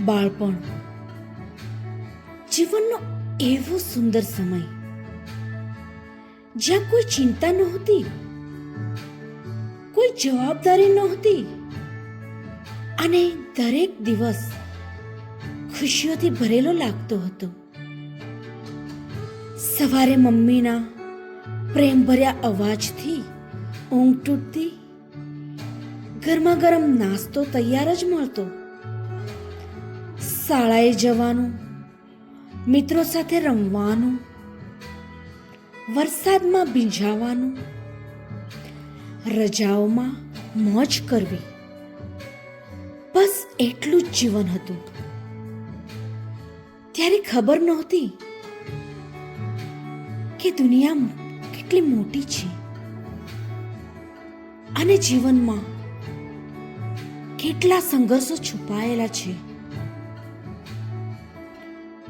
બાળપણ જીવનનો એવો સુંદર સમય જ્યાં કોઈ ચિંતા નહોતી, કોઈ જવાબદારી નહોતી અને દરેક દિવસ ખુશીઓથી ભરેલો લાગતો હતો. સવારે મમ્મીના પ્રેમભર્યા અવાજથી ઊંઘ તૂટતી, ગરમા ગરમ નાસ્તો તૈયાર જ મળતો, શાળાએ જવાનું, મિત્રો સાથે રમવાનું, વરસાદમાં ભીંજાવાનું, રજાઓમાં મોજ કરવી, બસ એટલું જ જીવન હતું. ત્યારે ખબર નહોતી કે દુનિયા કેટલી મોટી છે અને જીવનમાં કેટલા સંઘર્ષો છુપાયેલા છે.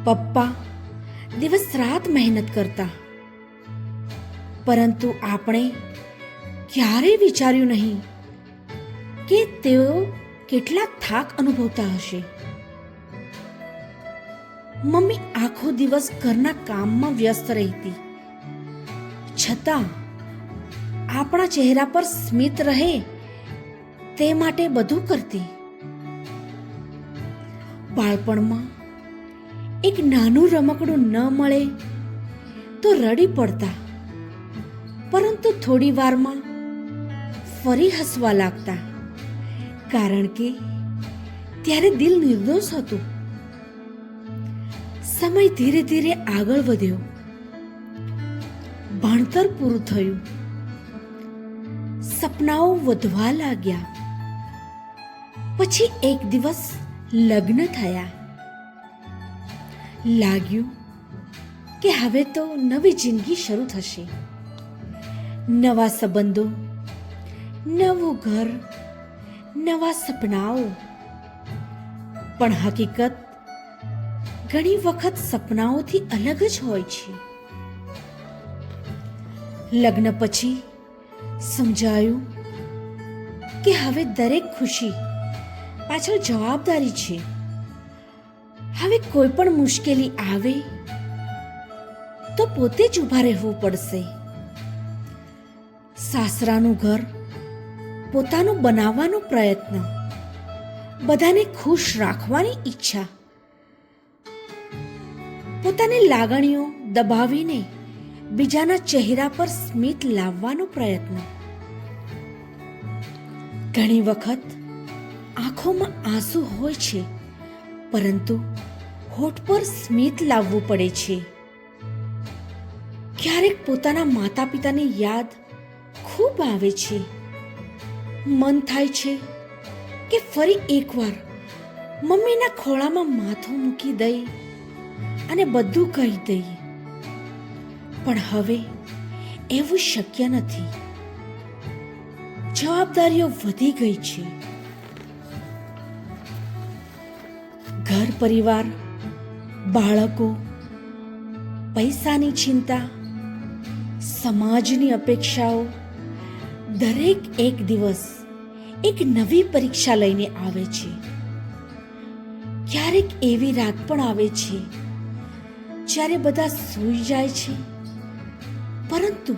પપ્પા દિવસ રાત મહેનત કરતા, પરંતુ આપણે ક્યારેય વિચાર્યું નહીં કે તેઓ કેટલા થાક અનુભવતા હશે. મમ્મી આખો દિવસ ઘરના કામમાં વ્યસ્ત રહેતી, છતાં આપણા ચહેરા પર સ્મિત રહે તે માટે બધું કરતી. બાળપણમાં એક નાનું રમકડું ન મળે તો રડી પડતા, પરંતુ થોડી વારમાં ફરી હસવા લાગતા, કારણ કે ત્યારે દિલ નિર્દોષ હતું. સમય ધીરે ધીરે આગળ વધ્યો, ભણતર પૂરું થયું, સપનાઓ વધવા લાગ્યા. પછી એક દિવસ લગ્ન થયા. લાગ્યું કે હવે તો નવી જિંદગી શરૂ થશે, નવા સંબંધો, નવું ઘર, નવા સપનાઓ. પણ હકીકત ઘણી વખત સપનાઓથી અલગ જ હોય છે. લગ્ન પછી સમજાયું કે હવે દરેક ખુશી પાછળ જવાબદારી છે. હવે કોઈ પણ મુશ્કેલી આવે તો પોતે જ ઊભા રહેવું પડશે. સાસરાનું ઘર પોતાનું બનાવવાનો પ્રયત્ન, બધાને ખુશ રાખવાની ઈચ્છા, પોતાની લાગણીઓ દબાવીને બીજાના ચહેરા પર સ્મિત લાવવાનો પ્રયત્ન. ઘણી વખત આંખોમાં આંસુ હોય છે, પરંતુ હોઠ પર સ્મિત લાવવું પડે છે. ક્યારેક પોતાના માતા પિતાની યાદ ખૂબ આવે છે. મન થાય છે કે ફરી એકવાર મમ્મીના ખોળામાં માથું મૂકી દઈ અને બધું કહી દઈએ, પણ હવે એવું શક્ય નથી. જવાબદારીઓ વધી ગઈ છે. ઘર પરિવાર, બાળકો, પૈસાની ચિંતા, સમાજની અપેક્ષાઓ, દરેક એક દિવસ એક નવી પરીક્ષા લઈને આવે છે. ક્યારેક એવી રાત પણ આવે છે જ્યારે બધા સૂઈ જાય છે, પરંતુ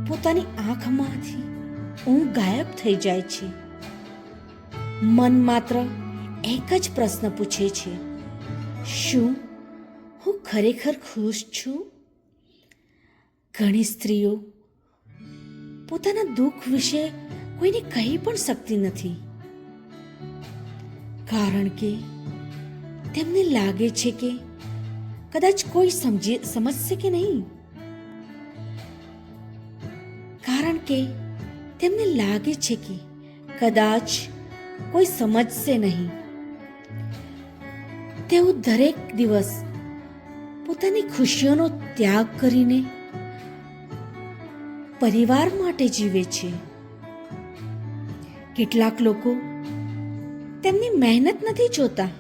પોતાની આંખમાંથી ઊંઘ ગાયબ થઈ જાય છે. મન માત્ર એક જ પ્રશ્ન પૂછે છે, શું હું ખરેખર ખુશ છું? ઘણી સ્ત્રીઓ પોતાના દુઃખ વિશે કોઈને કહી પણ શકતી નથી, કારણ કે તેમને લાગે છે કે કદાચ કોઈ સમજશે કે નહીં, કારણ કે તેમને લાગે છે કે કદાચ કોઈ સમજશે નહીં. તેઓ દરેક દિવસ પોતાની ખુશીઓનો ત્યાગ કરીને પરિવાર માટે જીવે છે. કેટલાક લોકો તેમની મહેનત નથી જોતા,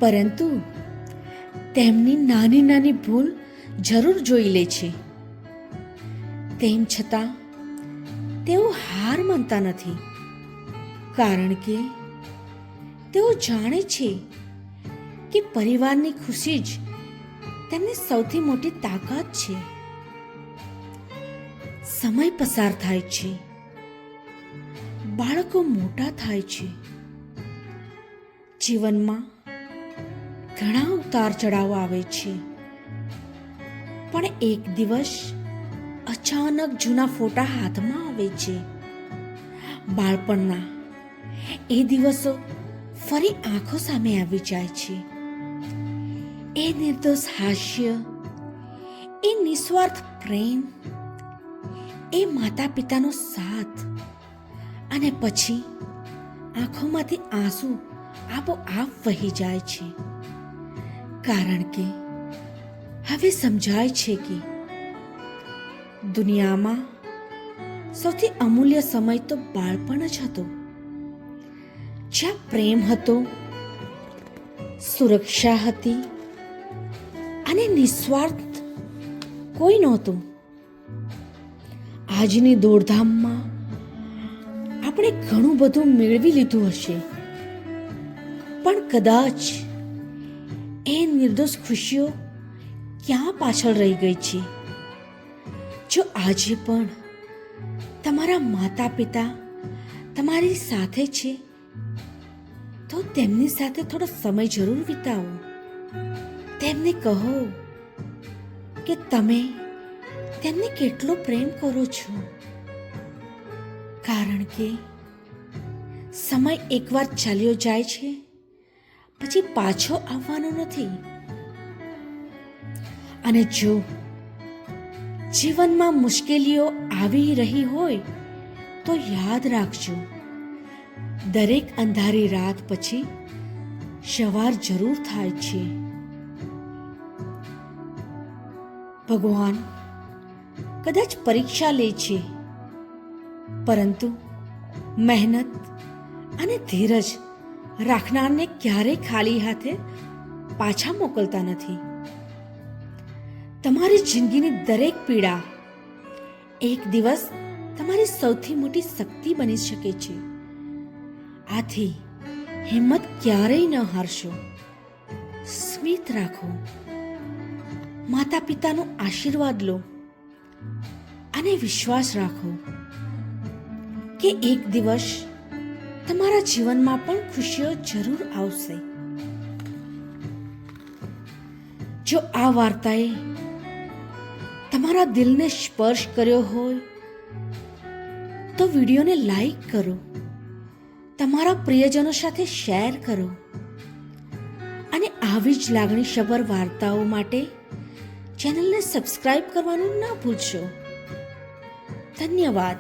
પરંતુ તેમની નાની નાની ભૂલ જરૂર જોઈ લે છે. તેમ છતાં તેઓ હાર માનતા નથી, કારણ કે તેઓ જાણે છે કે પરિવારની ખુશી જ તેમની સૌથી મોટી તાકાત છે. સમય પસાર થાય છે, બાળકો મોટા થાય છે, જીવનમાં ઘણા ઉતાર ચઢાવ આવે છે, પણ એક દિવસ અચાનક જૂના ફોટા હાથમાં આવે છે. બાળપણના એ દિવસો ફરી આંખો સામે આવી જાય છે. એ નિર્દોષ હાસ્ય, એ નિસ્વાર્થ પ્રેમ, એ માતા પિતાનો સાથ, અને પછી આંખોમાંથી આંસુ આપોઆપ વહી જાય છે. કારણ કે હવે સમજાય છે કે દુનિયામાં સૌથી અમૂલ્ય સમય તો બાળપણ જ હતો, જ્યાં પ્રેમ હતો, સુરક્ષા હતી અને નિસ્વાર્થ કોઈ નહોતું. આજની દોડધામમાં આપણે ઘણું બધું મેળવી લીધું હશે, પણ કદાચ એ નિર્દોષ ખુશીઓ ક્યાં પાછળ રહી ગઈ છે. જો આજે પણ તમારા માતા પિતા તમારી સાથે છે તો તેમની સાથે થોડો સમય જરૂર વિતાવો. તેમને કહો કે તમે તેમને કેટલો પ્રેમ કરો છો, કારણ કે સમય એકવાર ચાલ્યો જાય છે પછી પાછો આવવાનો નથી. અને જો જીવનમાં મુશ્કેલીઓ આવી રહી હોય તો યાદ રાખજો, દરેક અંધારી રાત પછી સવાર જરૂર થાય છે. ભગવાન કદાચ પરીક્ષા લે છે, પરંતુ મહેનત અને ધીરજ રાખનારને ક્યારેય ખાલી હાથે પાછા મોકલતા નથી. તમારી જિંદગીની દરેક પીડા એક દિવસ તમારી સૌથી મોટી શક્તિ બની શકે છે. આથી હિંમત ક્યારેય ન હારશો. સ્મિત રાખો, માતા પિતાનો આશીર્વાદ લો અને વિશ્વાસ રાખો કે એક દિવસ તમારા જીવનમાં પણ ખુશીઓ જરૂર આવશે. જો આ વાર્તાએ તમારા દિલને સ્પર્શ કર્યો હોય તો વિડીયોને લાઈક કરો, તમારા પ્રિયજનો સાથે શેર કરો અને આવી જ લાગણીસભર વાર્તાઓ માટે ચેનલને સબસ્ક્રાઇબ કરવાનું ના ભૂલશો. ધન્યવાદ.